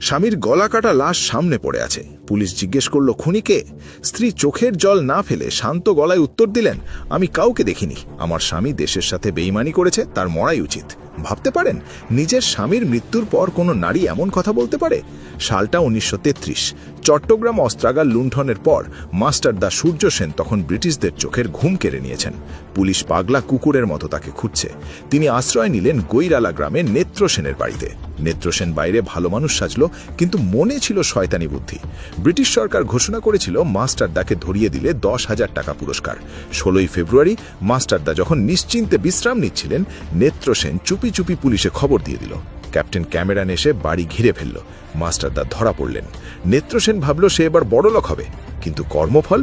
স্বামীর গলা কাটা লাশ সামনে পড়ে আছে। পুলিশ জিজ্ঞেস করল, খুনি কে? স্ত্রী চোখের জল না ফেলে শান্ত গলায় উত্তর দিলেন, আমি কাউকে দেখিনি। আমার স্বামী দেশের সাথে বেইমানি করেছে, তার মরাই উচিত। ভাবতে পারেন, নিজের স্বামীর মৃত্যুর পর কোনো নারী এমন কথা বলতে পারে? সালটা 1933। চট্টগ্রাম অস্ত্রাগার লুণ্ঠনের পর মাস্টারদা সূর্য সেন তখন ব্রিটিশদের চোখের ঘুম কেড়ে নিয়েছেন। পুলিশ পাগলা কুকুরের মতো তাকে খুঁজছে। তিনি আশ্রয় নিলেন গৈরালা গ্রামে নেত্র সেনের বাড়িতে। নেত্র সেন বাইরে ভালো মানুষ সাজল, কিন্তু মনে ছিল শয়তানি বুদ্ধি। ব্রিটিশ সরকার ঘোষণা করেছিল মাস্টারদাকে ধরিয়ে দিলে 10,000 টাকা পুরস্কার। 16ই ফেব্রুয়ারি মাস্টারদা যখন নিশ্চিন্তে বিশ্রাম নিচ্ছিলেন, নেত্র সেন চুপি চুপি পুলিশে খবর দিয়ে দিল। ক্যাপ্টেন ক্যামেরান এসে বাড়ি ঘিরে ফেলল। মাস্টারদা ধরা পড়লেন। নেত্র সেন ভাবল সে এবার বড়লোক হবে, কিন্তু কর্মফল?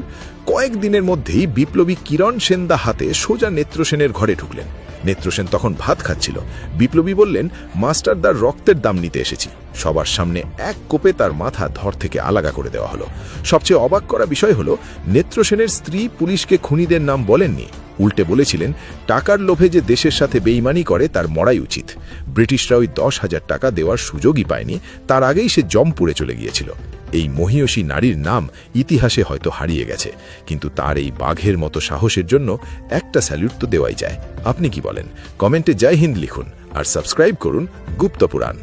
কয়েকদিনের মধ্যেই বিপ্লবী কিরণ সেনদা হাতে সোজা নেত্র সেনের ঘরে ঢুকলেন। নেত্র সেন তখন ভাত খাচ্ছিল। বিপ্লবী বললেন, মাস্টারদার রক্তের দাম নিতে এসেছি। সবার সামনে এক কোপে তার মাথা ধর থেকে আলাদা করে দেওয়া হলো। সবচেয়ে অবাক করা বিষয় হলো, নেত্র সেনের স্ত্রী পুলিশকে খুনিদের নাম বলেননি। উল্টে বলেছিলেন, টাকার লোভে যে দেশের সাথে বেইমানি করে তার মরাই উচিত। ব্রিটিশরা ওই 10,000 টাকা দেওয়ার সুযোগই পায়নি, তার আগেই সে জমপুরে চলে গিয়েছিল। এই মহিয়সী নারীর নাম ইতিহাসে হয়তো হারিয়ে গেছে, কিন্তু তার এই বাঘের মতো সাহসের জন্য একটা স্যালুট তো দেওয়াই যায়। আপনি কি বলেন? কমেন্টে জয় হিন্দ লিখুন আর সাবস্ক্রাইব করুন গুপ্তপুরাণ।